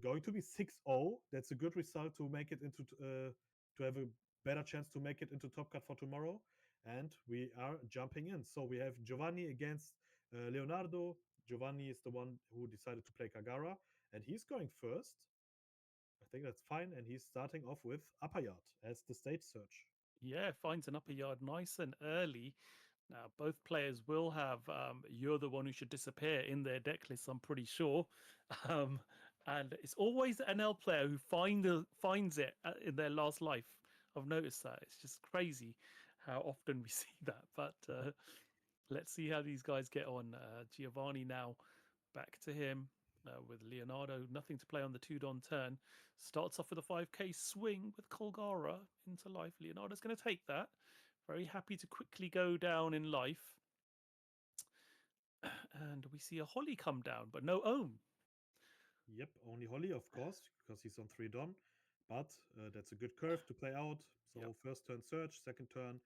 Going to be 6-0. That's a good result to make it into to have a better chance to make it into top cut for tomorrow. And we are jumping in. So we have Giovanni against Leonardo. Giovanni is the one who decided to play Kagara, and he's going first. I think that's fine, and he's starting off with Upper Yard as the stage search. Yeah, finds an upper yard nice and early. Now, both players will have You're the One Who Should Disappear in their deck list, I'm pretty sure. Um, and it's always the NL player who finds it in their last life. I've noticed that. It's just crazy how often we see that. But let's see how these guys get on. Giovanni now back to him with Leonardo. Nothing to play on the 2-Don turn. Starts off with a 5k swing with Kalgara into life. Leonardo's going to take that. Very happy to quickly go down in life. And we see a Holly come down, but no Ohm. Yep, only Holly, of course, because he's on 3 Don. But that's a good curve to play out. So Yep. first turn search, second turn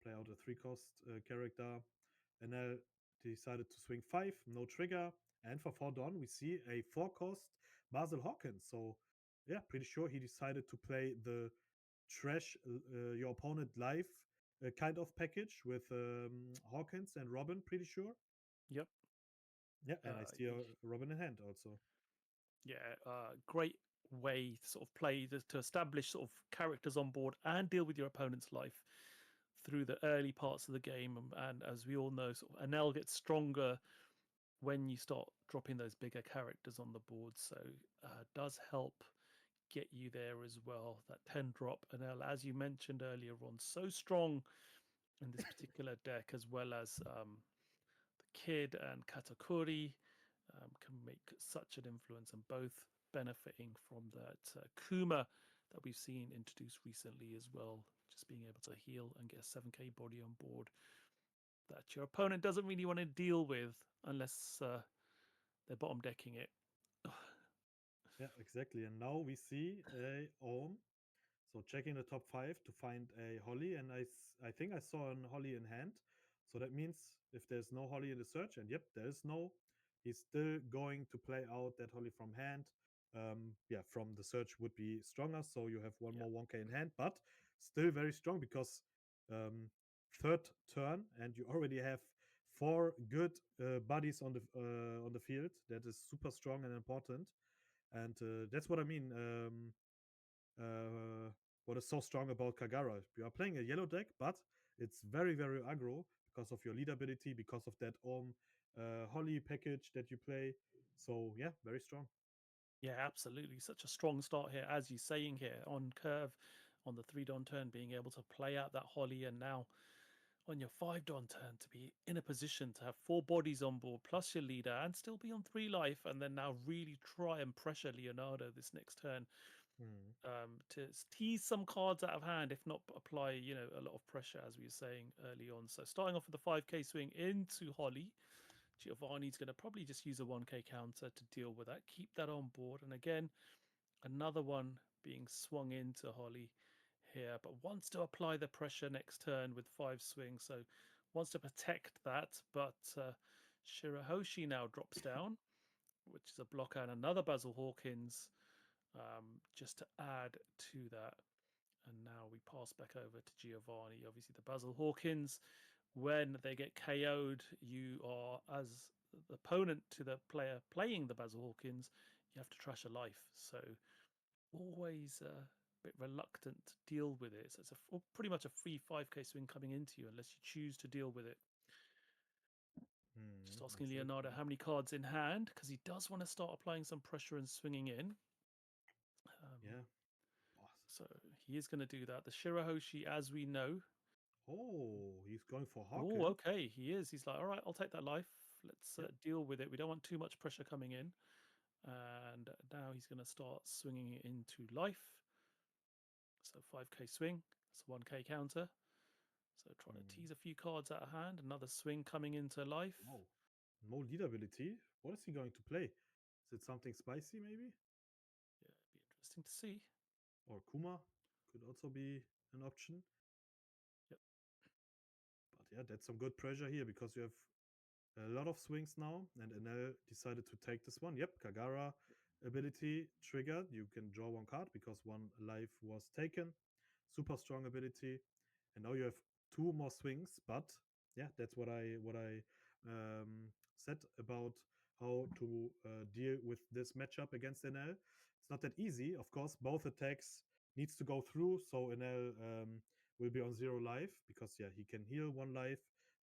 play out a 3-cost character. And decided to swing 5, no trigger. And for 4 Don, we see a 4-cost Basil Hawkins. So yeah, pretty sure he decided to play the trash your opponent live kind of package with Hawkins and Robin, pretty sure. Yep. Yeah, and I see a Robin in hand also. Yeah, great way to sort of play to establish sort of characters on board and deal with your opponent's life through the early parts of the game. And as we all know, sort of Enel gets stronger when you start dropping those bigger characters on the board. So does help get you there as well. That 10 drop Enel, as you mentioned earlier on, so strong in this particular deck, as well as the Kid and Katakuri. Can make such an influence, and both benefiting from that Kuma that we've seen introduced recently as well. Just being able to heal and get a 7k body on board that your opponent doesn't really want to deal with unless they're bottom decking it. Yeah, exactly. And now we see a Ohm. So checking the top 5 to find a Holly, and I think I saw an Holly in hand. So that means if there's no Holly in the search, and yep, there is no, he's still going to play out that Holly from hand. Yeah, from the search would be stronger. So you have one Yeah. more 1k in hand, but still very strong because third turn, and you already have 4 good buddies on the field. That is super strong and important, and that's what I mean. Uh, what is so strong about Kagara? You are playing a yellow deck, but it's very, very aggro because of your lead ability, because of that Holly package that you play. So yeah, very strong. Yeah, absolutely. Such a strong start here, as you're saying here, on curve, on the 3-Don turn, being able to play out that Holly, and now on your 5-Don turn to be in a position to have 4 bodies on board plus your leader and still be on 3 life, and then now really try and pressure Leonardo this next turn Mm. to tease some cards out of hand, if not apply, a lot of pressure, as we were saying early on. So starting off with the 5k swing into Holly, Giovanni's going to probably just use a 1k counter to deal with that, keep that on board. And again, another one being swung into Holly here, but wants to apply the pressure next turn with 5 swings, so wants to protect that. But Shirahoshi now drops down, which is a blocker, and another Basil Hawkins just to add to that. And now we pass back over to Giovanni. Obviously, the Basil Hawkins, when they get KO'd, you are, as the opponent to the player playing the Basil Hawkins, you have to trash a life. So always a bit reluctant to deal with it. So it's pretty much a free 5k swing coming into you unless you choose to deal with it. Just asking Leonardo Exactly. how many cards in hand, because he does want to start applying some pressure and swinging in. Yeah. So he is going to do that. The Shirahoshi, as we know. Oh, he's going for Oh, Hawkins. okay. He is. He's like, all right, I'll take that life. Let's Yep. deal with it. We don't want too much pressure coming in. And now he's going to start swinging it into life. So 5k swing. It's a 1k counter. So trying to tease a few cards out of hand. Another swing coming into life. Wow. No lead ability. What is he going to play? Is it something spicy maybe? Yeah, it'd be interesting to see. Or Kuma could also be an option. Yep. But yeah, that's some good pressure here because you have a lot of swings now, and Enel decided to take this one. Yep, Kagara ability triggered. You can draw one card because one life was taken. Super strong ability, and now you have two more swings. But yeah, that's what I said about how to deal with this matchup against Enel. It's not that easy. Of course, both attacks needs to go through, so Enel will be on 0 life because yeah, he can heal 1 life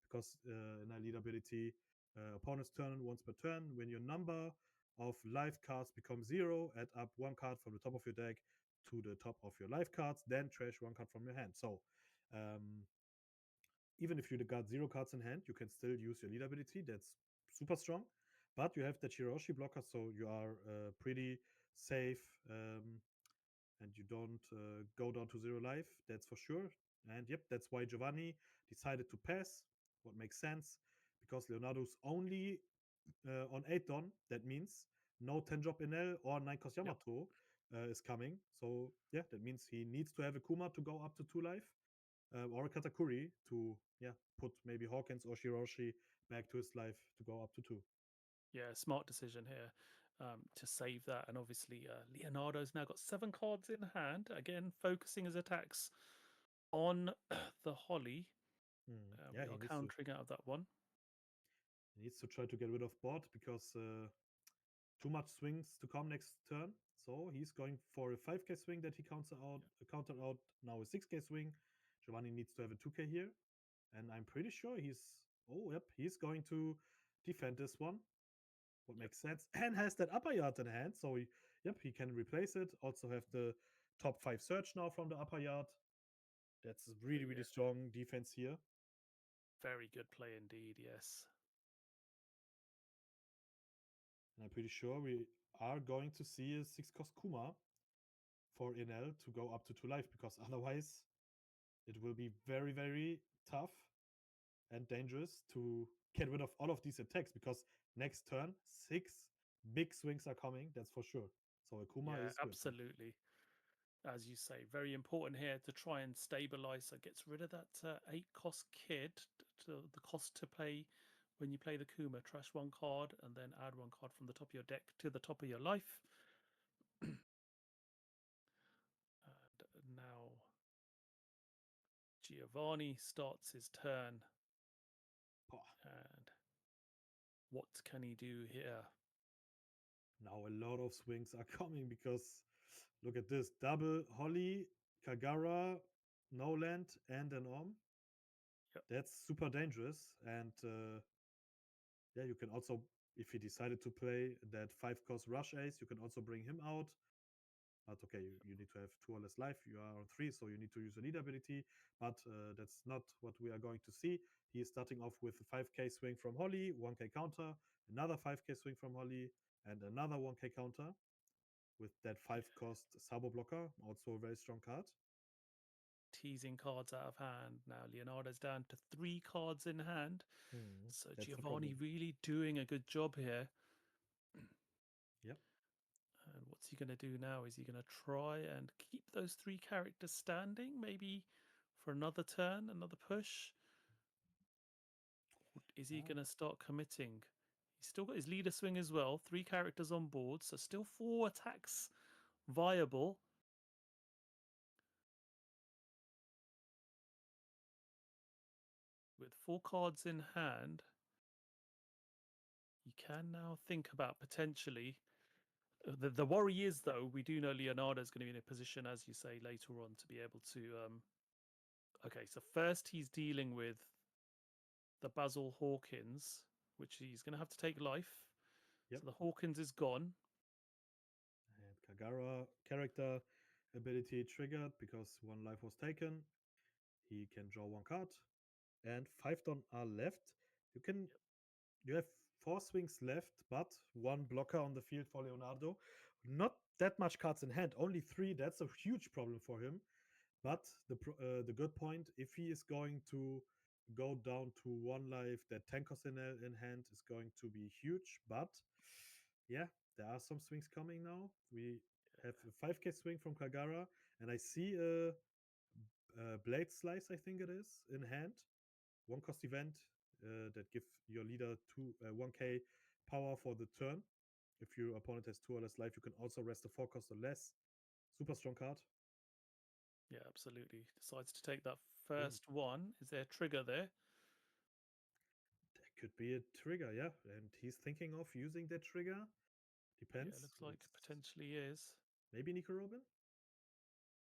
because in a lead ability, opponent's turn once per turn. When your number of life cards becomes 0, add up 1 card from the top of your deck to the top of your life cards, then trash 1 card from your hand. So um, even if you got 0 cards in hand, you can still use your lead ability. That's super strong. But you have the Chiroshi blocker, so you are pretty safe. And you don't go down to 0 life. That's for sure. And yep, that's why Giovanni decided to pass. What makes sense because Leonardo's only on 8 Don. That means no 10 drop Enel or 9 cost Yep. Yamato is coming. So yeah, that means he needs to have a Kuma to go up to 2 life or a Katakuri to yeah put maybe Hawkins or Shiroshi back to his life to go up to 2. Yeah, smart decision here to save that. And obviously, Leonardo's now got 7 cards in hand. Again, focusing his attacks on the Holly. Yeah, We are countering out of that one. he needs to try to get rid of bot because too much swings to come next turn. So he's going for a 5k swing that he countered out now a 6k swing. Giovanni needs to have a 2k here, and I'm pretty sure he's going to defend this one. What Yep. makes sense and has that upper yard in hand, so he can replace it. Also have the top 5 search now from the upper yard. That's really really Yeah, strong defense here, very good play indeed. Yes. and I'm pretty sure we are going to see a 6 cost Kuma for Enel to go up to 2 life because otherwise it will be very, very tough and dangerous to get rid of all of these attacks because next turn, 6 big swings are coming. That's for sure. So Akuma Yeah, is good here. absolutely. As you say, very important here to try and stabilize. So gets rid of that 8 cost kid, the cost to pay when you play the Kuma. Trash 1 card and then add 1 card from the top of your deck to the top of your life. And now Giovanni starts his turn. And what can he do here? Now a lot of swings are coming because look at this double Holly, Kagara, no land, and an Om. Yep. That's super dangerous. And yeah, you can also, if he decided to play that 5 cost rush ace, you can also bring him out. But okay, you need to have 2 or less life. You are on 3, so you need to use a lead ability. But that's not what we are going to see. He is starting off with a 5k swing from Holly, 1k counter, another 5k swing from Holly, and another 1k counter with that 5 cost Sabo blocker, also a very strong card. Teasing cards out of hand. Now Leonardo's down to 3 cards in hand. So That's the Giovanni problem. really doing a good job here. Yep. And what's he going to do now? Is he going to try and keep those 3 characters standing? Maybe for another turn, another push? Is he Ah, going to start committing? He's still got his leader swing as well. 3 characters on board. So still 4 attacks viable. With 4 cards in hand, you can now think about potentially. The worry is, though, we do know Leonardo's going to be in a position, as you say, later on to be able to. Okay, so first he's dealing with the Basil Hawkins, which he's going to have to take life. yep. So the Hawkins is gone. And Kagara character ability triggered because 1 life was taken. He can draw 1 card, and 5 don are left. You have 4 swings left, but 1 blocker on the field for Leonardo. Not that much cards in hand, only 3. That's a huge problem for him. But the good point, if he is going to go down to 1 life, that 10 cost in hand is going to be huge. But yeah, there are some swings coming now. We have a 5k swing from Kagara, and I see a blade slice, I think it is, in hand. 1 cost event that give your leader 1k power for the turn. If your opponent has 2 or less life, you can also rest a 4 cost or less. Super strong card. Yeah, absolutely. Decides to take that Ooh, first one. Is there a trigger there? that could be a trigger, yeah. And he's thinking of using that trigger. Yeah, Depends. looks like It's potentially is. maybe Nico Robin?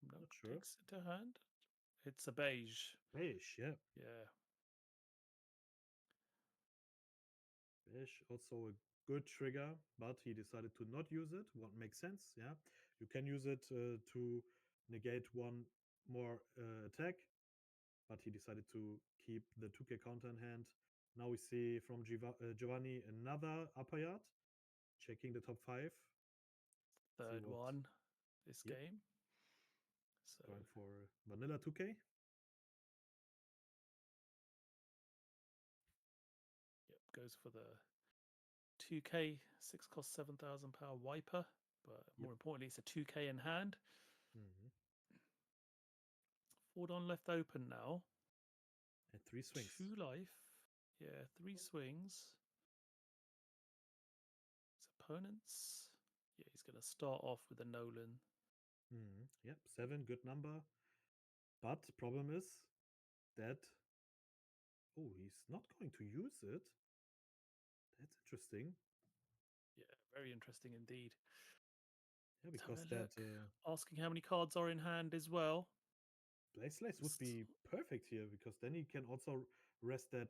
No, Not sure. takes it to hand. It's a beige. Beige, yeah. Yeah. Beige, also a good trigger, but he decided to not use it. What makes sense, yeah. You can use it to negate one more attack, but he decided to keep the 2k counter in hand. Now we see from Giovanni another upper yard, checking the top 5. See Third what, one this yep, game. So, going for vanilla 2k. yep, goes for the 2k, 6 cost 7,000 power wiper. But Yep. more importantly, it's a 2k in hand. Mm-hmm. 4 don left open now. And 3 swings. 2 life. Yeah, 3 swings. His opponents. Yeah, he's going to start off with a Nolan. Mm-hmm. Yep, 7, good number. But problem is that, oh, he's not going to use it. That's interesting. Yeah, very interesting indeed. Yeah, Let's have because a that look. Asking how many cards are in hand as well. Blaze Slice would be perfect here because then he can also rest that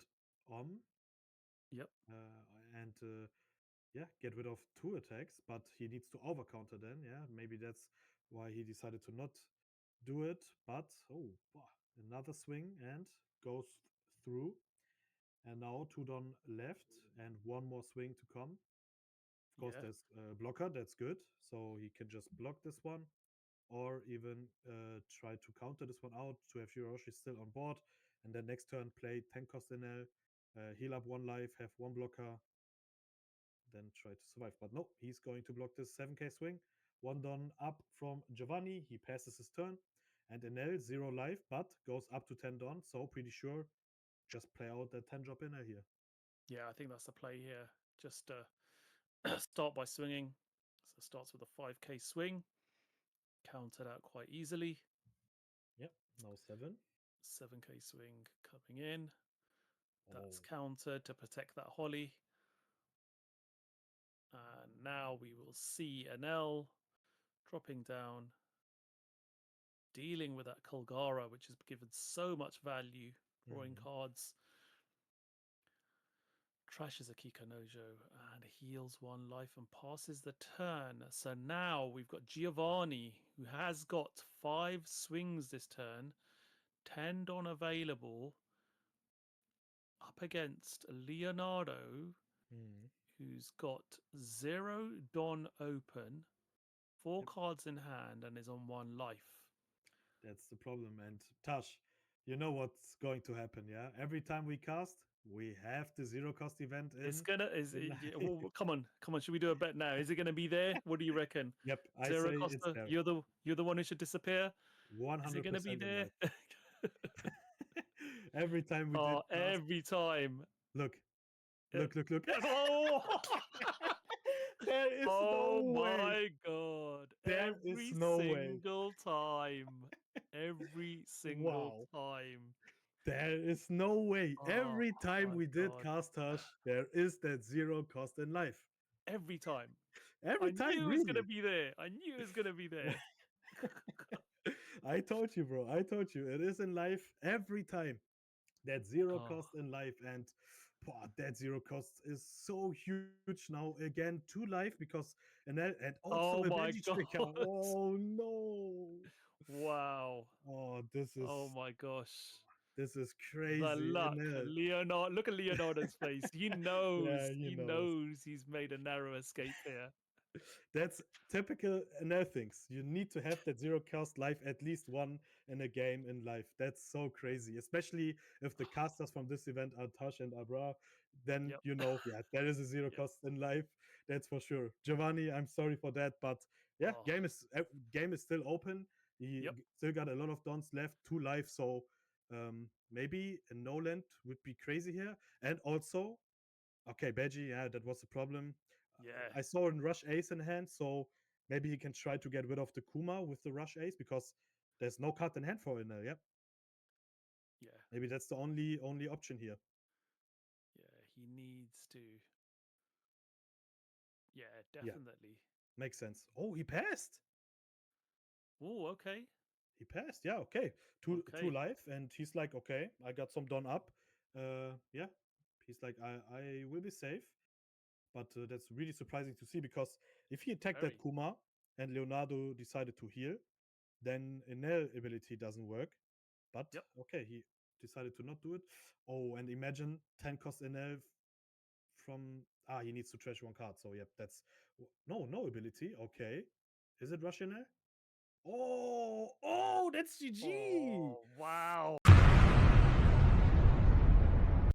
on Yep. and yeah, get rid of 2 attacks, but he needs to over counter then. Yeah, maybe that's why he decided to not do it. But oh, another swing and goes through. And now 2 don left and 1 more swing to come. Of course, Yeah. there's a blocker. That's good. So he can just block this one or even try to counter this one out to have Hiroshi still on board. And then next turn, play 10 cost NL, heal up 1 life, have 1 blocker, then try to survive. But no, he's going to block this 7k swing. 1 don up from Giovanni. He passes his turn. And NL, 0 life, but goes up to 10 don. So pretty sure just play out that 10 drop NL here. Yeah, I think that's the play here. Just start by swinging. So starts with a 5k swing. Countered out quite easily. Yep, now 7. 7k swing coming in. That's Oh. countered to protect that Holly. And now we will see an L dropping down, dealing with that Y-KALGARA, which has given so much value, drawing cards. Trashes a Kikanojo and heals 1 life and passes the turn. So now we've got Giovanni, who has got 5 swings this turn, 10 don available, up against Leonardo, who's got 0 don open, 4 Yep. cards in hand, and is on 1 life. That's the problem. And Tash, you know what's going to happen, yeah? Every time we cast, we have the 0 cost event It's in. gonna well, come on, Should we do a bet now? Is it gonna be there? What do you reckon? Yep, I Zero say it's Costa, there. you're the one who should disappear. Is it gonna be 100% in there? life. Every time we did Oh, cast, every time. look, Uh, look. Oh, There is no oh way. my God! There is Every no way. single time. Every single Wow. time. There is no way. Oh Every time my we did God! cast Tash, there is that 0 cost in life. Every time. Every I time, knew it was gonna really. be there. I knew it was gonna be there. I told you, bro. I told you. It is in life every time. That 0 Oh, cost in life. And that 0 cost is so huge now. Again, 2 life because and also oh a my magic God! trigger. Oh no. Wow! Oh, Oh my gosh! this is The crazy. luck, And Leonardo. Look at Leonardo's face. He yeah, knows. he He knows. knows he's made a narrow escape here. That's typical NL things. You need to have that 0 cost life at least one in a game in life. That's so crazy, especially if the casters from this event are Tash and Abra. Then Yep. you know, yeah, there is a 0 Yep. cost in life. That's for sure. Giovanni, I'm sorry for that, but yeah, Oh. game is still open. He Yep. still got a lot of dons left, 2 life. So Maybe a no land would be crazy here. And also, okay, Beji, yeah, that was the problem. Yeah, I saw a rush ace in hand, so maybe he can try to get rid of the Kuma with the rush ace because there's no card in hand for Enel. Yeah, yeah, maybe that's the only option here. yeah. He needs to. Yeah, Yeah, definitely. makes sense. Oh, he passed. Oh, okay, He passed. Yeah, okay. Two okay. life, and he's like, okay, I got some done up. Yeah, he's like, I will be safe. But that's really surprising to see because if he attacked that Very. Kuma and Leonardo decided to heal, then Enel ability doesn't work. But Yep. okay, he decided to not do it. Oh, and imagine 10 cost Enel from he needs to trash one card. So yep, that's no ability. Okay. Is it Rush Enel? Oh, that's GG. Oh, wow.